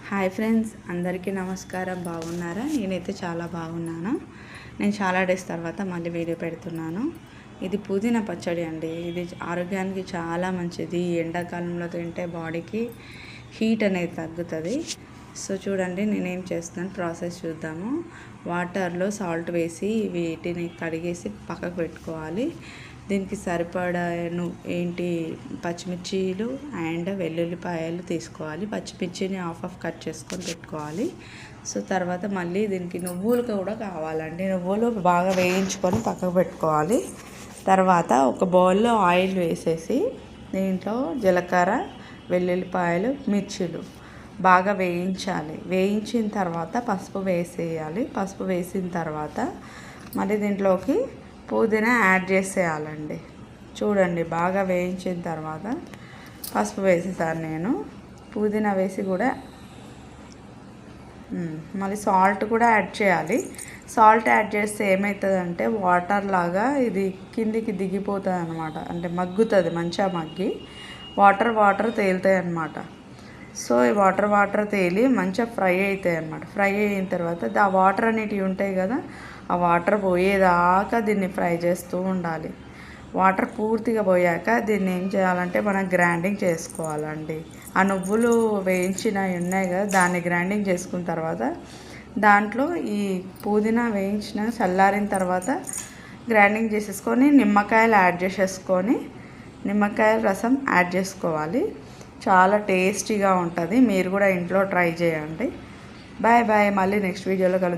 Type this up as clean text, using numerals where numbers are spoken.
Hi friends, అందరికీ నమస్కారం. బాగున్నారా? నేనైతే చాలా బాగున్నాను. నేను చాలా డేస్ తర్వాత మళ్ళీ వీడియో పెడుతున్నాను. ఇది పుదీనా పచ్చడి అండి. ఇది ఆరోగ్యానికి చాలా మంచిది. ఎండాకాలంలో తింటే బాడీకి హీట్ అనేది తగ్గుతుంది. సో చూడండి, నేనేం చేస్తున్నాను ప్రాసెస్ చూద్దాము. వాటర్లో సాల్ట్ వేసి వీటిని కడిగేసి పక్కకు పెట్టుకోవాలి. దీనికి సరిపడా పచ్చిమిర్చీలు అండ్ వెల్లుల్లిపాయలు తీసుకోవాలి. పచ్చిమిర్చిని హాఫ్ కట్ చేసుకొని పెట్టుకోవాలి. సో తర్వాత మళ్ళీ దీనికి నువ్వులు కూడా కావాలండి. నువ్వులు బాగా వేయించుకొని పక్కకు పెట్టుకోవాలి. తర్వాత ఒక బౌల్లో ఆయిల్ వేసేసి దీంట్లో జీలకర్ర, వెల్లుల్లిపాయలు, మిర్చీలు బాగా వేయించాలి. వేయించిన తర్వాత పసుపు వేసేయాలి. పసుపు వేసిన తర్వాత మళ్ళీ దీంట్లోకి పుదీనా యాడ్ చేసేయాలండి. చూడండి, బాగా వేయించిన తర్వాత పసుపు వేసేసాను నేను. పుదీనా వేసి కూడా మళ్ళీ సాల్ట్ కూడా యాడ్ చేయాలి. సాల్ట్ యాడ్ చేస్తే ఏమవుతుందంటే వాటర్ లాగా ఇది కిందికి దిగిపోతుంది అనమాట. అంటే మగ్గుతుంది, మంచిగా మగ్గి వాటర్ తేలుతాయి అన్నమాట. సో ఈ వాటర్ తేలి మంచిగా ఫ్రై అవుతాయి అన్నమాట. ఫ్రై అయిన తర్వాత ఆ వాటర్ అనేటివి ఉంటాయి కదా, ఆ వాటర్ పోయేదాకా దీన్ని ఫ్రై చేస్తూ ఉండాలి. వాటర్ పూర్తిగా పోయాక దీన్ని ఏం చేయాలంటే మనం గ్రైండింగ్ చేసుకోవాలండి. ఆ నువ్వులు వేయించినవి ఉన్నాయి కదా, దాన్ని గ్రైండింగ్ చేసుకున్న తర్వాత దాంట్లో ఈ పుదీనా వేయించిన చల్లారిన తర్వాత గ్రైండింగ్ చేసేసుకొని నిమ్మకాయలు యాడ్ చేసేసుకొని నిమ్మకాయల రసం యాడ్ చేసుకోవాలి. చాలా టేస్టీగా ఉంటుంది. మీరు కూడా ఇంట్లో ట్రై చేయండి. Bye bye. మళ్ళీ నెక్స్ట్ వీడియోలో కలుద్దాం.